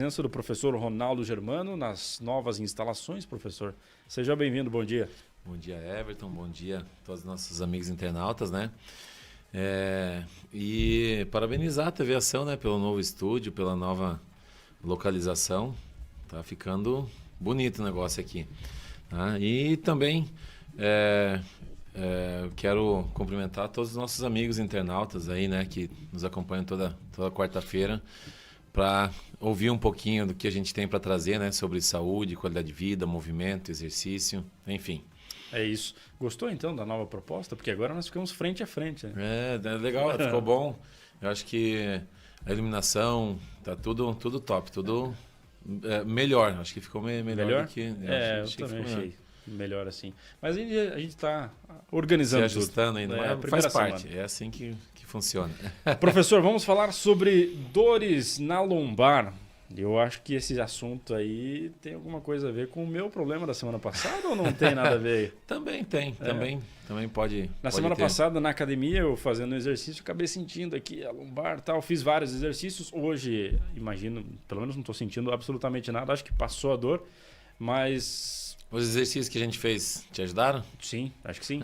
Presença do professor Ronaldo Germano nas novas instalações, professor. Seja bem-vindo, bom dia. Bom dia, Everton, bom dia a todos os nossos amigos internautas, né? E parabenizar a TV Ação, né, pelo novo estúdio, pela nova localização. Tá ficando bonito o negócio aqui. Tá? E também quero cumprimentar todos os nossos amigos internautas aí, né, que nos acompanham toda quarta-feira, para ouvir um pouquinho do que a gente tem para trazer, né, sobre saúde, qualidade de vida, movimento, exercício, enfim. É isso. Gostou então da nova proposta? Porque agora nós ficamos frente a frente. Né? É legal, ficou bom. Eu acho que a iluminação tá tudo top, tudo melhor. Acho que ficou melhor do que... Eu também achei melhor assim. Mas a gente está organizando se ajustando tudo. ainda, mas faz parte. É assim que funciona. Professor, vamos falar sobre dores na lombar. Eu acho que esse assunto aí tem alguma coisa a ver com o meu problema da semana passada ou não tem nada a ver? Também tem, também pode. Na semana passada, na academia, eu fazendo exercício, acabei sentindo aqui a lombar e tal. Fiz vários exercícios. Hoje, imagino, pelo menos não estou sentindo absolutamente nada. Acho que passou a dor, mas... Os exercícios que a gente fez te ajudaram? Sim, acho que sim.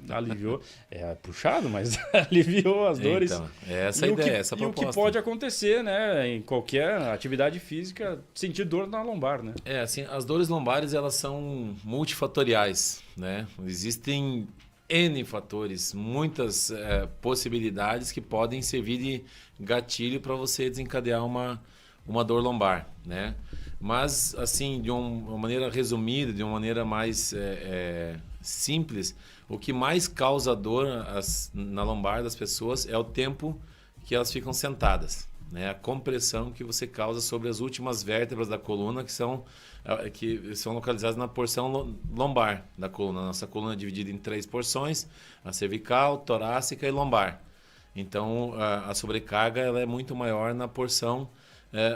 Aliviou. É puxado, mas aliviou as dores. Então, essa é a ideia, essa proposta. E o que pode acontecer, né? Em qualquer atividade física, sentir dor na lombar, né? Assim, as dores lombares, elas são multifatoriais, né? Existem N fatores, muitas possibilidades que podem servir de gatilho para você desencadear uma dor lombar, né? Mas, assim, de uma maneira resumida, de uma maneira mais simples, o que mais causa dor na lombar das pessoas é o tempo que elas ficam sentadas, né? A compressão que você causa sobre as últimas vértebras da coluna, que são localizadas na porção lombar da coluna. Nossa coluna é dividida em 3 porções: a cervical, torácica e lombar. Então, a sobrecarga ela é muito maior na porção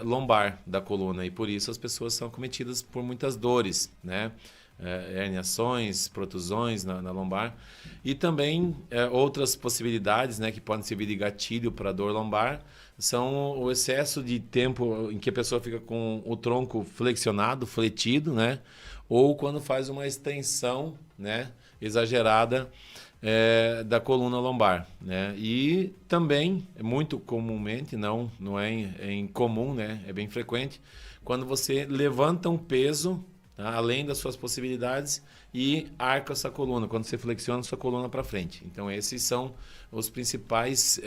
lombar da coluna, e por isso as pessoas são acometidas por muitas dores, né? Herniações, protusões na lombar, e também outras possibilidades, né, que podem servir de gatilho para a dor lombar são o excesso de tempo em que a pessoa fica com o tronco flexionado, fletido, né? Ou quando faz uma extensão, né, exagerada da coluna lombar, né? E também, muito comumente, não é incomum, né? É bem frequente, quando você levanta um peso, tá, além das suas possibilidades e arca essa coluna, quando você flexiona sua coluna para frente. Então, esses são os principais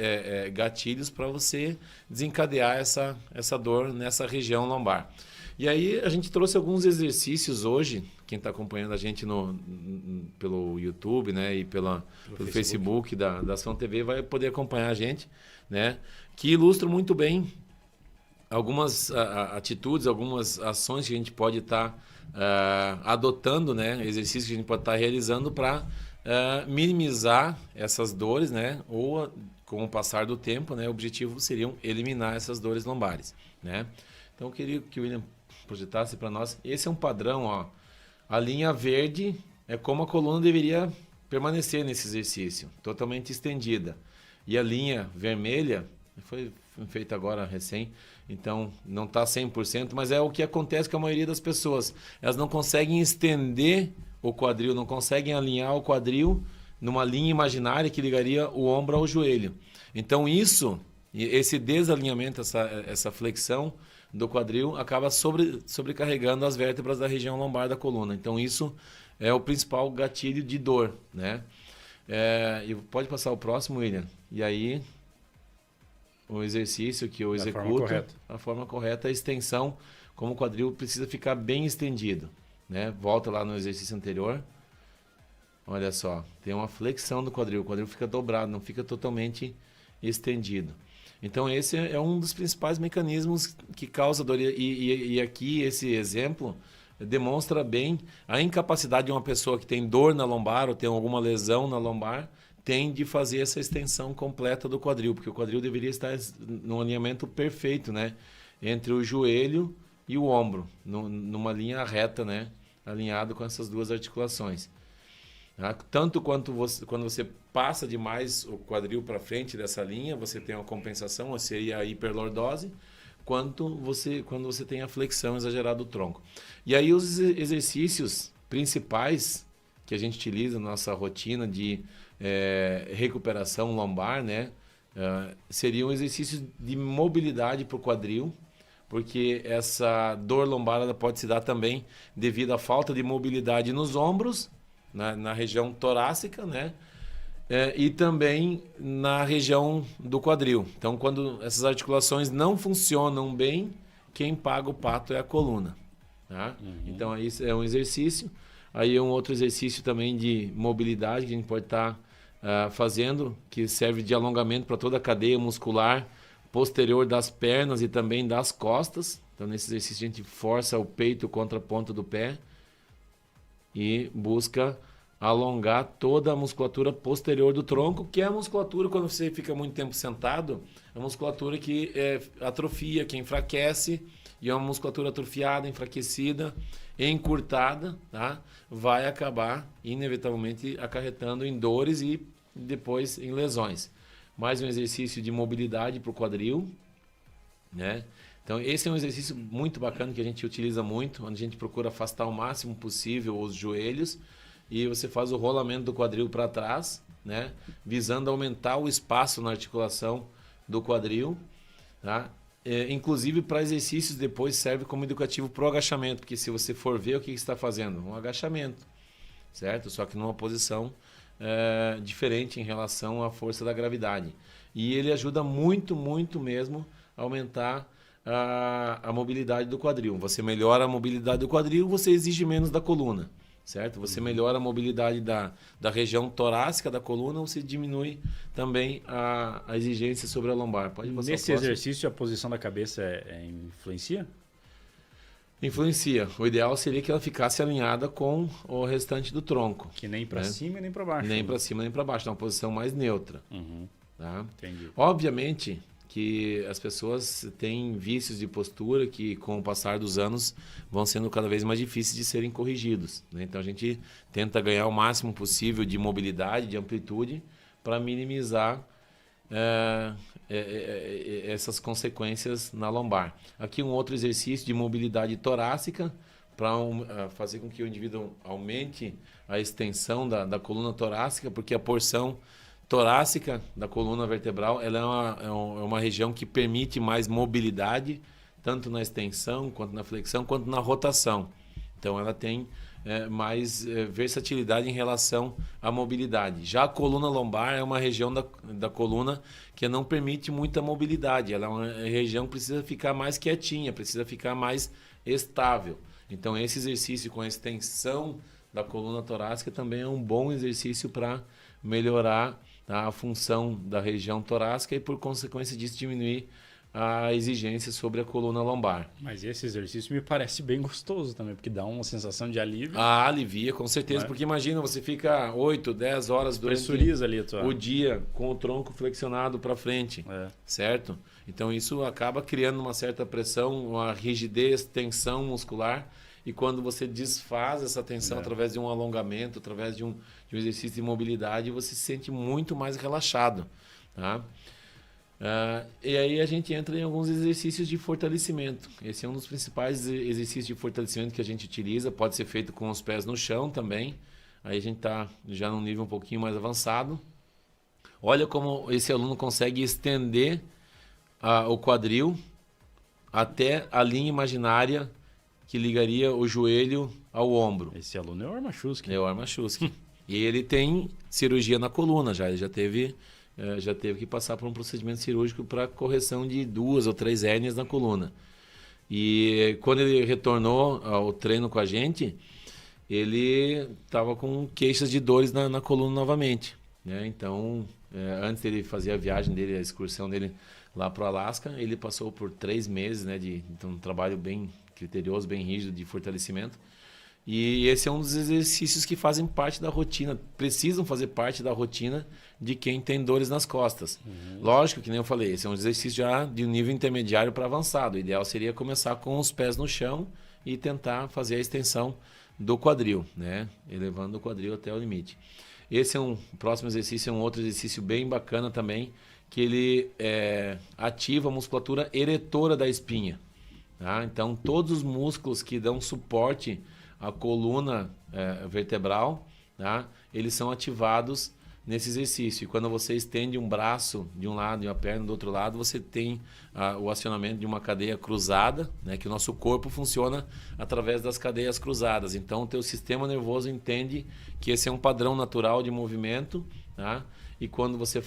gatilhos para você desencadear essa dor nessa região lombar. E aí a gente trouxe alguns exercícios hoje, quem está acompanhando a gente pelo YouTube, né, e pelo Facebook da Ação TV vai poder acompanhar a gente, né, que ilustram muito bem algumas atitudes, algumas ações que a gente pode estar adotando, né, exercícios que a gente pode estar realizando para minimizar essas dores, né, ou com o passar do tempo, né, o objetivo seria eliminar essas dores lombares, né. Então eu queria que o William projetasse para nós. Esse é um padrão, ó. A linha verde é como a coluna deveria permanecer nesse exercício, totalmente estendida. E a linha vermelha foi feita agora recém, então não está 100%, mas é o que acontece com a maioria das pessoas. Elas não conseguem estender o quadril, não conseguem alinhar o quadril numa linha imaginária que ligaria o ombro ao joelho. Então esse desalinhamento, essa flexão do quadril acaba sobrecarregando as vértebras da região lombar da coluna. Então isso é o principal gatilho de dor, né? E pode passar o próximo, William. E aí o exercício que eu executo, a forma correta, a extensão, como o quadril precisa ficar bem estendido, né? Volta lá no exercício anterior. Olha só, tem uma flexão do quadril, o quadril fica dobrado, não fica totalmente estendido. Então esse é um dos principais mecanismos que causa dor. E aqui esse exemplo demonstra bem a incapacidade de uma pessoa que tem dor na lombar ou tem alguma lesão na lombar, tem de fazer essa extensão completa do quadril, porque o quadril deveria estar no alinhamento perfeito, né, entre o joelho e o ombro, numa linha reta, né, alinhado com essas duas articulações. Tanto quando você passa demais o quadril para frente dessa linha, você tem uma compensação, ou seria a hiperlordose, quando você tem a flexão exagerada do tronco. E aí os exercícios principais que a gente utiliza na nossa rotina de recuperação lombar, né? Seriam exercícios de mobilidade para o quadril, porque essa dor lombar ela pode se dar também devido à falta de mobilidade nos ombros, na região torácica, né? E também na região do quadril. Então, quando essas articulações não funcionam bem, quem paga o pato é a coluna. Tá? Então, aí é um exercício. Aí é um outro exercício também de mobilidade que a gente pode estar fazendo, que serve de alongamento para toda a cadeia muscular posterior das pernas e também das costas. Então, nesse exercício, a gente força o peito contra a ponta do pé e busca alongar toda a musculatura posterior do tronco, que é a musculatura, quando você fica muito tempo sentado, é uma musculatura que atrofia, que enfraquece, e é uma musculatura atrofiada, enfraquecida, encurtada, tá? Vai acabar, inevitavelmente, acarretando em dores e depois em lesões. Mais um exercício de mobilidade para o quadril, né? Então, esse é um exercício muito bacana que a gente utiliza muito, onde a gente procura afastar o máximo possível os joelhos e você faz o rolamento do quadril para trás, né? Visando aumentar o espaço na articulação do quadril, tá? Inclusive para exercícios depois serve como educativo para o agachamento, porque se você for ver o que está fazendo, um agachamento, certo? Só que numa posição diferente em relação à força da gravidade. E ele ajuda muito, muito mesmo a aumentar a mobilidade do quadril. Você melhora a mobilidade do quadril, você exige menos da coluna, certo? Você melhora a mobilidade da região torácica da coluna, você diminui também a exigência sobre a lombar. Pode passar. Nesse exercício, a posição da cabeça influencia? Influencia. O ideal seria que ela ficasse alinhada com o restante do tronco. Que nem para cima nem para baixo. Nem para cima nem para baixo. É uma posição mais neutra. Tá? Entendi. Obviamente que as pessoas têm vícios de postura que, com o passar dos anos, vão sendo cada vez mais difíceis de serem corrigidos, né? Então, a gente tenta ganhar o máximo possível de mobilidade, de amplitude, para minimizar essas consequências na lombar. Aqui um outro exercício de mobilidade torácica, para fazer com que o indivíduo aumente a extensão da coluna torácica, porque a porção torácica da coluna vertebral ela é uma região que permite mais mobilidade, tanto na extensão, quanto na flexão, quanto na rotação. Então ela tem mais versatilidade em relação à mobilidade. Já a coluna lombar é uma região da coluna que não permite muita mobilidade. Ela é uma região que precisa ficar mais quietinha, precisa ficar mais estável. Então esse exercício com a extensão da coluna torácica também é um bom exercício para melhorar a função da região torácica e, por consequência disso, diminuir a exigência sobre a coluna lombar. Mas esse exercício me parece bem gostoso também, porque dá uma sensação de alívio. Alivia, com certeza, porque imagina, você fica 8, 10 horas durante pressuriza ali o dia com o tronco flexionado para frente, certo? Então isso acaba criando uma certa pressão, uma rigidez, tensão muscular, e quando você desfaz essa tensão através de um alongamento, através de um exercício de mobilidade, você se sente muito mais relaxado, tá? E aí a gente entra em alguns exercícios de fortalecimento. Esse é um dos principais exercícios de fortalecimento que a gente utiliza. Pode ser feito com os pés no chão também. Aí a gente está já num nível um pouquinho mais avançado. Olha como esse aluno consegue estender o quadril até a linha imaginária que ligaria o joelho ao ombro. Esse aluno é o Armachuski. É o Armachuski. E ele tem cirurgia na coluna já. Ele já teve que passar por um procedimento cirúrgico para correção de 2 ou 3 hérnias na coluna. E quando ele retornou ao treino com a gente, ele estava com queixas de dores na coluna novamente, né? Então, antes dele fazer a viagem dele, a excursão dele lá para o Alasca, ele passou por 3 meses, né, de um trabalho bem criterioso, bem rígido de fortalecimento. E esse é um dos exercícios que fazem parte da rotina, precisam fazer parte da rotina de quem tem dores nas costas. Lógico que nem eu falei, esse é um exercício já de um nível intermediário para avançado. O ideal seria começar com os pés no chão e tentar fazer a extensão do quadril, né? Elevando o quadril até o limite. Esse é o próximo exercício, é um outro exercício bem bacana também, que ele ativa a musculatura eretora da espinha. Tá? Então, todos os músculos que dão suporte à coluna vertebral, tá? Eles são ativados nesse exercício. E quando você estende um braço de um lado e a perna do outro lado, você tem o acionamento de uma cadeia cruzada, né? Que o nosso corpo funciona através das cadeias cruzadas. Então, o teu sistema nervoso entende que esse é um padrão natural de movimento, tá? E quando você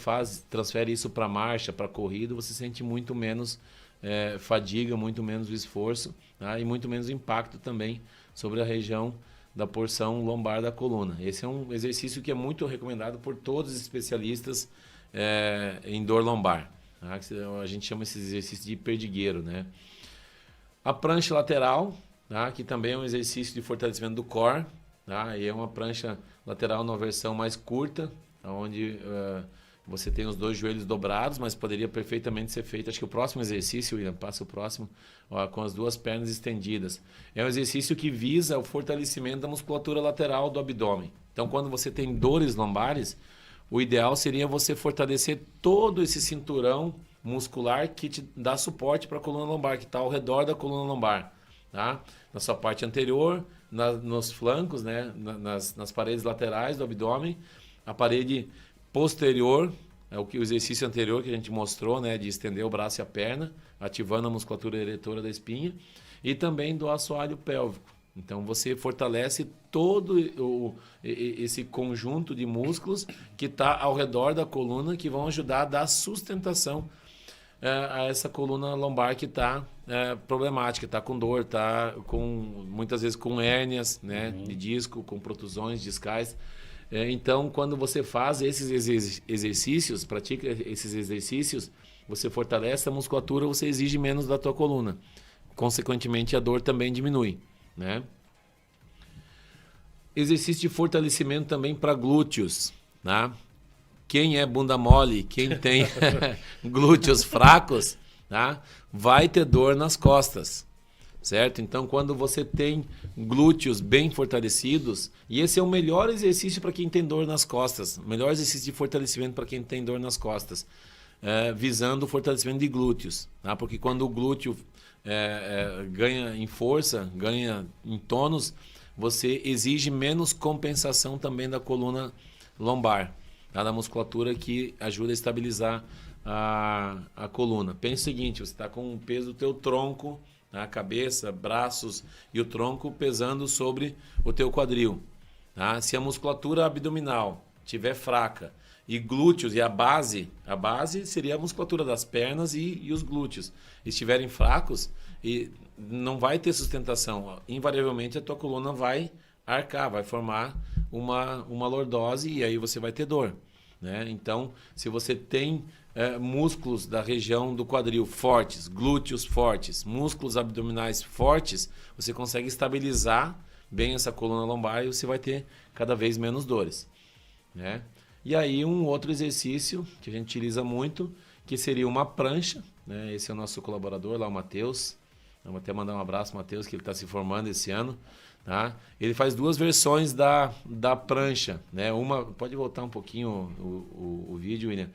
transfere isso para marcha, para corrida, você sente muito menos fadiga, muito menos esforço, tá? E muito menos impacto também sobre a região da porção lombar da coluna. Esse é um exercício que é muito recomendado por todos os especialistas em dor lombar. Tá? A gente chama esse exercício de perdigueiro, né? A prancha lateral, tá? Que também é um exercício de fortalecimento do core. Tá? E é uma prancha lateral numa versão mais curta, onde você tem os dois joelhos dobrados, mas poderia perfeitamente ser feito. Acho que o próximo exercício, William, passa o próximo, com as duas pernas estendidas. É um exercício que visa o fortalecimento da musculatura lateral do abdômen. Então, quando você tem dores lombares, o ideal seria você fortalecer todo esse cinturão muscular que te dá suporte para a coluna lombar, que está ao redor da coluna lombar. Tá? Na sua parte anterior, nos flancos, né? nas paredes laterais do abdômen, a parede posterior, o exercício anterior que a gente mostrou, né, de estender o braço e a perna, ativando a musculatura eretora da espinha, e também do assoalho pélvico. Então você fortalece todo esse conjunto de músculos que está ao redor da coluna, que vão ajudar a dar sustentação a essa coluna lombar que está problemática, está com dor, está muitas vezes com hérnias, né, de disco, com protusões discais. Então, quando você faz esses exercícios, pratica esses exercícios, você fortalece a musculatura, você exige menos da tua coluna. Consequentemente, a dor também diminui, né? Exercício de fortalecimento também para glúteos, né? Quem é bunda mole, quem tem glúteos fracos, tá? Vai ter dor nas costas. Certo? Então, quando você tem glúteos bem fortalecidos, e esse é o melhor exercício para quem tem dor nas costas, o melhor exercício de fortalecimento para quem tem dor nas costas, visando o fortalecimento de glúteos. Tá? Porque quando o glúteo ganha em força, ganha em tônus, você exige menos compensação também da coluna lombar, tá? Da musculatura que ajuda a estabilizar a coluna. Pense o seguinte, você está com o peso do teu tronco, a cabeça, braços e o tronco pesando sobre o teu quadril. Tá? Se a musculatura abdominal estiver fraca e glúteos e a base seria a musculatura das pernas e os glúteos, estiverem fracos, e não vai ter sustentação. Invariavelmente a tua coluna vai arcar, vai formar uma lordose e aí você vai ter dor. Né? Então, se você tem músculos da região do quadril fortes, glúteos fortes, músculos abdominais fortes, você consegue estabilizar bem essa coluna lombar e você vai ter cada vez menos dores. Né? E aí um outro exercício que a gente utiliza muito, que seria uma prancha. Né? Esse é o nosso colaborador lá, o Matheus. Vamos até mandar um abraço, Matheus, que ele está se formando esse ano. Tá? Ele faz duas versões da prancha. Né? Uma, pode voltar um pouquinho o vídeo, William.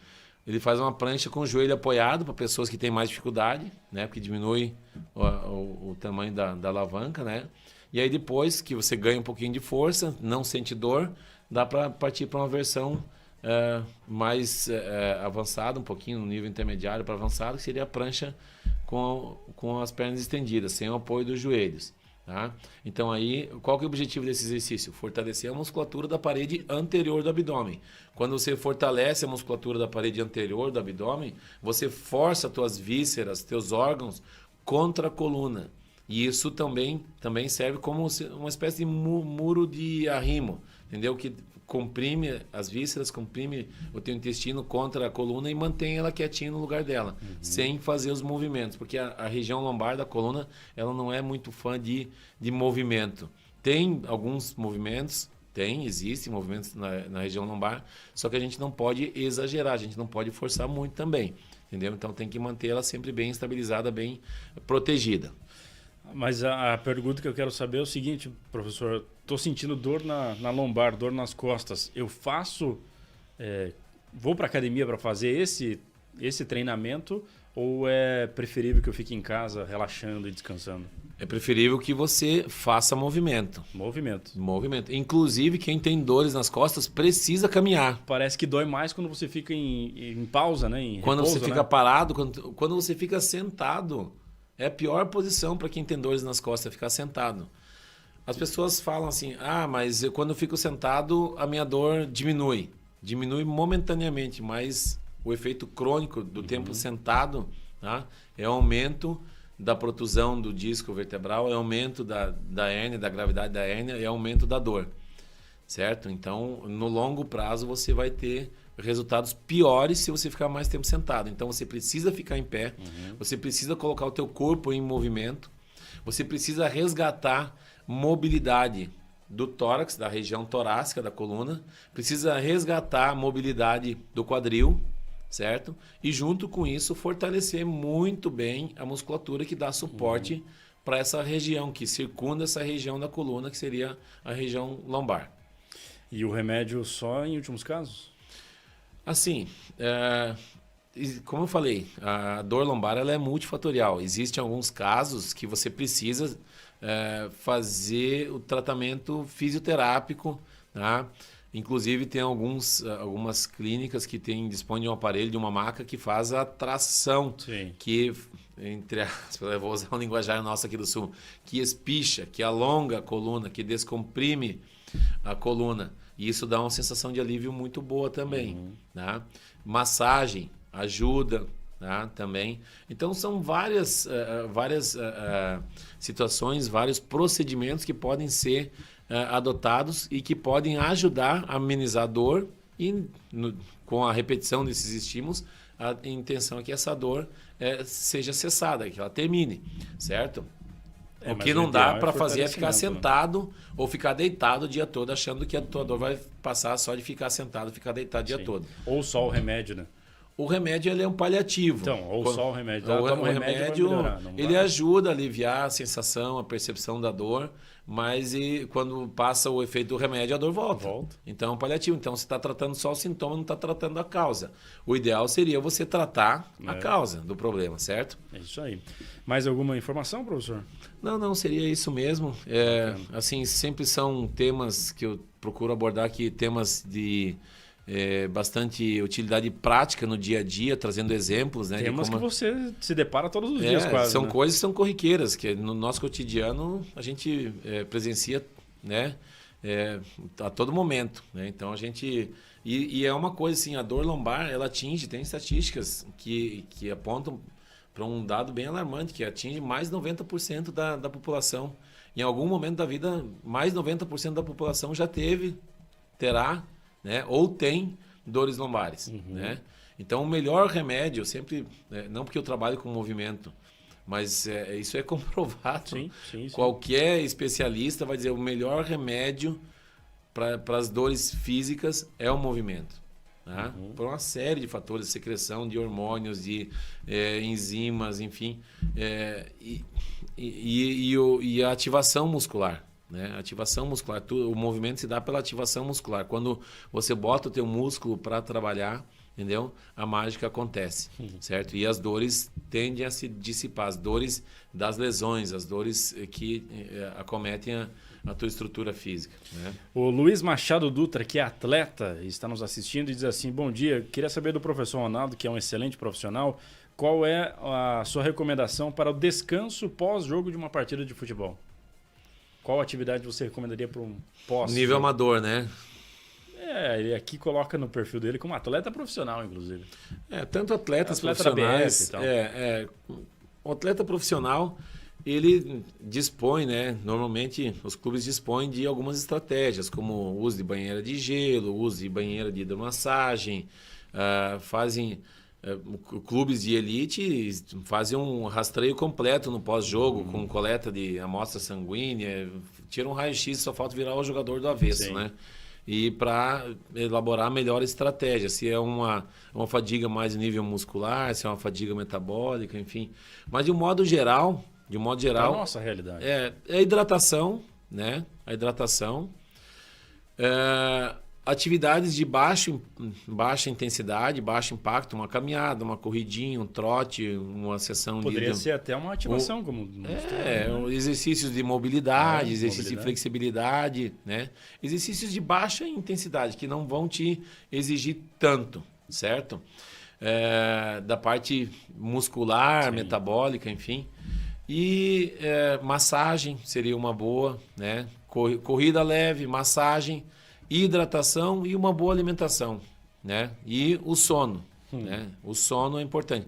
Ele faz uma prancha com o joelho apoiado para pessoas que têm mais dificuldade, né? Porque diminui o tamanho da alavanca, né? E aí depois que você ganha um pouquinho de força, não sente dor, dá para partir para uma versão mais avançada, um pouquinho no nível intermediário para avançado, que seria a prancha com as pernas estendidas, sem o apoio dos joelhos. Tá? Então aí, qual que é o objetivo desse exercício? Fortalecer a musculatura da parede anterior do abdômen. Quando você fortalece a musculatura da parede anterior do abdômen, você força as tuas vísceras, teus órgãos contra a coluna. E isso também serve como uma espécie de muro de arrimo, entendeu? Que comprime as vísceras, comprime o teu intestino contra a coluna e mantém ela quietinha no lugar dela, sem fazer os movimentos, porque a região lombar da coluna ela não é muito fã de movimento. Tem alguns movimentos, existem movimentos na região lombar, só que a gente não pode exagerar, a gente não pode forçar muito também, entendeu? Então tem que manter ela sempre bem estabilizada, bem protegida. Mas a pergunta que eu quero saber é o seguinte, professor. Estou sentindo dor na lombar, dor nas costas. Eu faço... vou para a academia para fazer esse esse treinamento ou é preferível que eu fique em casa relaxando e descansando? É preferível que você faça movimento. Movimento. Movimento. Inclusive, quem tem dores nas costas precisa caminhar. Parece que dói mais quando você fica em pausa, né? Em Quando repouso, você fica parado, quando você fica sentado, é a pior posição para quem tem dores nas costas, é ficar sentado. As pessoas falam assim, mas quando eu fico sentado, a minha dor diminui. Diminui momentaneamente, mas o efeito crônico do tempo sentado, tá? É aumento da protusão do disco vertebral, é aumento da hérnia, da gravidade da hérnia, é aumento da dor, certo? Então, no longo prazo, você vai ter resultados piores se você ficar mais tempo sentado. Então, você precisa ficar em pé, você precisa colocar o teu corpo em movimento, você precisa resgatar mobilidade do tórax, da região torácica da coluna, precisa resgatar a mobilidade do quadril, certo? E junto com isso fortalecer muito bem a musculatura que dá suporte para essa região, que circunda essa região da coluna, que seria a região lombar. E o remédio só em últimos casos? Assim, como eu falei, a dor lombar ela é multifatorial. Existem alguns casos que você precisa fazer o tratamento fisioterápico, tá? Inclusive tem algumas clínicas que dispõem de um aparelho, de uma maca que faz a tração, Sim. que, entre aspas, eu vou usar um linguajar nosso aqui do sul, que espicha, que alonga a coluna, que descomprime a coluna. E isso dá uma sensação de alívio muito boa também. Tá? Massagem ajuda, tá? Também. Então são várias situações, vários procedimentos que podem ser adotados e que podem ajudar a amenizar a dor e com a repetição desses estímulos, a intenção é que essa dor seja cessada, que ela termine, certo? O que não dá para fazer é ficar sentado ou ficar deitado o dia todo achando que a tua dor vai passar só de ficar sentado, ficar deitado o dia todo. Ou só o remédio, né? O remédio ele é um paliativo. Então, ou só o remédio. O remédio ele ajuda a aliviar a sensação, a percepção da dor, mas quando passa o efeito do remédio, a dor volta. Então é um paliativo. Então você está tratando só o sintoma, não está tratando a causa. O ideal seria você tratar a causa do problema, certo? É isso aí. Mais alguma informação, professor? Não, seria isso mesmo. Assim, sempre são temas que eu procuro abordar aqui, temas de bastante utilidade prática no dia a dia, trazendo exemplos, né? Temas que você se depara todos os dias quase. São coisas que são corriqueiras, que no nosso cotidiano a gente presencia, né? A todo momento, né? Então a gente... E é uma coisa assim, a dor lombar, ela atinge, tem estatísticas que apontam para um dado bem alarmante, que atinge mais de 90% da população. Em algum momento da vida, mais de 90% da população já terá, né, ou tem dores lombares, né? Então o melhor remédio, sempre, não porque eu trabalho com movimento, mas isso é comprovado. Sim. Qualquer especialista vai dizer o melhor remédio para as dores físicas é o movimento. Tá? Por uma série de fatores, secreção de hormônios, de enzimas, enfim, e a ativação muscular. Né? Ativação muscular, o movimento se dá pela ativação muscular. Quando você bota o teu músculo para trabalhar, entendeu? A mágica acontece, certo? E as dores tendem a se dissipar, as dores das lesões, as dores que acometem a tua estrutura física. Né? O Luiz Machado Dutra, que é atleta, está nos assistindo e diz assim, bom dia, queria saber do professor Ronaldo, que é um excelente profissional, qual é a sua recomendação para o descanso pós-jogo de uma partida de futebol? Qual atividade você recomendaria para um pós? Nível amador, né? Ele aqui coloca no perfil dele como atleta profissional, inclusive. Tanto atletas profissionais... Da BF e tal. O atleta profissional, ele dispõe, né? Normalmente, os clubes dispõem de algumas estratégias, como o uso de banheira de gelo, uso de banheira de hidromassagem, fazem... clubes de elite fazem um rastreio completo no pós-jogo, com coleta de amostra sanguínea, tira um raio-x, só falta virar o jogador do avesso, Sim. né? E para elaborar a melhor estratégia, se é uma fadiga mais nível muscular, se é uma fadiga metabólica, enfim. Mas de um modo geral, a nossa realidade. a hidratação, né? A hidratação. Atividades de baixa intensidade, baixo impacto, uma caminhada, uma corridinha, um trote, uma sessão Poderia ser até uma ativação, como exercícios de mobilidade, exercícios de flexibilidade, né? Exercícios de baixa intensidade, que não vão te exigir tanto, certo? Da parte muscular, metabólica, enfim. E massagem seria uma boa, né? Corrida leve, massagem, hidratação e uma boa alimentação, né? E o sono, né? O sono é importante.